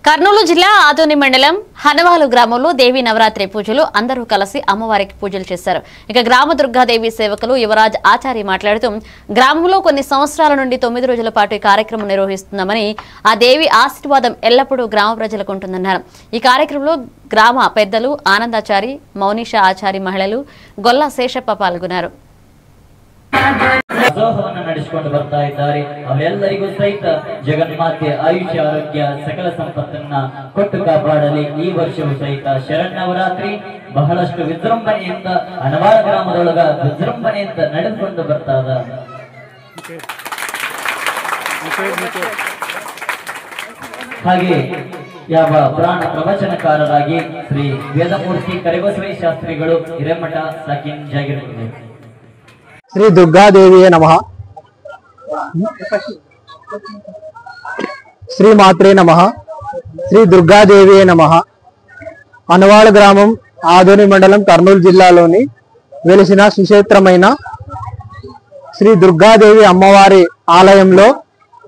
కర్నూలు జిల్లా ఆదోని మండలం హనవాలు గ్రామంలో దేవి నవరాత్రి పూజలు అందరూ కలిసి అమ్మవారికి పూజలు చేశారు. ఇక గ్రామ దుర్గాదేవి సేవకులు యువరాజ్ ఆచారి మాట్లాడుతూ గ్రామంలో కొన్ని సంవత్సరాల నుండి 9 రోజుల పాటు ఈ కార్యక్రమం నిర్వహిస్తున్నామని, ఆ దేవి ఆశీర్వాదం ఎల్లప్పుడూ గ్రామ ప్రజలకు ఉంటుందన్నారు. ఈ కార్యక్రమంలో గ్రామ పెద్దలు ఆనందాచారి, మౌనిషా ఆచారి, మహిళలు గొల్ల శేషప్ప పాల్గొన్నారు. ನಡೆಸಿಕೊಂಡು ಬರ್ತಾ ಇದ್ದಾರೆ. ಅವೆಲ್ಲರಿಗೂ ಸಹಿತ ಜಗನ್ಮಾತೆ ಆಯುಷ್ಯ ಆರೋಗ್ಯ ಸಕಲ ಸಂಪತ್ತನ್ನ ಕೊಟ್ಟು ಕಾಪಾಡಲಿ. ಈ ವರ್ಷವೂ ಸಹಿತ ಶರನ್ನವರಾತ್ರಿ ಬಹಳಷ್ಟು ವಿಜೃಂಭಣೆಯಿಂದ ಹನವಾಳ ಗ್ರಾಮದೊಳಗ ವಿಜೃಂಭಣೆಯಿಂದ ನಡೆದುಕೊಂಡು ಬರ್ತಾ ಇದೆ. ಹಾಗೆ ಯಾವ ಪುರಾಣ ಪ್ರವಚನಕಾರರಾಗಿ ಶ್ರೀ ವೇದಮೂರ್ತಿ ಕರಿಬಸವೇಶ್ವರ ಶಾಸ್ತ್ರಿಗಳು ಹಿರೇಮಠ ಸಾಕಿನ್ ಜಾಗಿರುತ್ತದೆ. శ్రీ దుర్గాదేవియే నమః. శ్రీ మాత్రే నమః. శ్రీ దుర్గాదేవియే నమః. అనవాళ గ్రామం ఆదోని మండలం కర్నూలు జిల్లాలోని వెలిసిన సుక్షేత్రమైన శ్రీ దుర్గాదేవి అమ్మవారి ఆలయంలో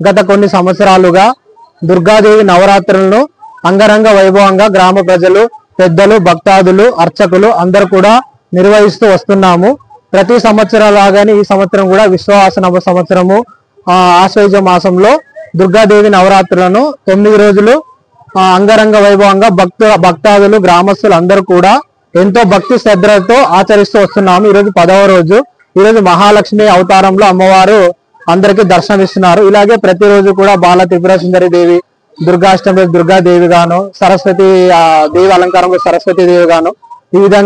గత కొన్ని సంవత్సరాలుగా దుర్గాదేవి నవరాత్రులను అంగరంగ వైభవంగా గ్రామ ప్రజలు, పెద్దలు, భక్తాదులు, అర్చకులు అందరూ కూడా నిర్వహిస్తూ వస్తున్నాము. ప్రతి సంవత్సరం లాగానే ఈ సంవత్సరం కూడా విశ్వాస నవ సంవత్సరము ఆశ్వయుజ మాసంలో దుర్గాదేవి నవరాత్రులను 9 రోజులు అంగరంగ వైభవంగా భక్తాదులు, గ్రామస్తులు అందరూ కూడా ఎంతో భక్తి శ్రద్ధలతో ఆచరిస్తూ వస్తున్నాము. ఈరోజు 10వ రోజు. ఈరోజు మహాలక్ష్మి అవతారంలో అమ్మవారు అందరికీ దర్శనమిస్తున్నారు. ఇలాగే ప్రతిరోజు కూడా బాల త్రిపుర సుందరి దేవి, దుర్గాష్టమి దుర్గాదేవి గాను, సరస్వతి దేవి అలంకారంలో సరస్వతి దేవి గాను, ఈ విధంగా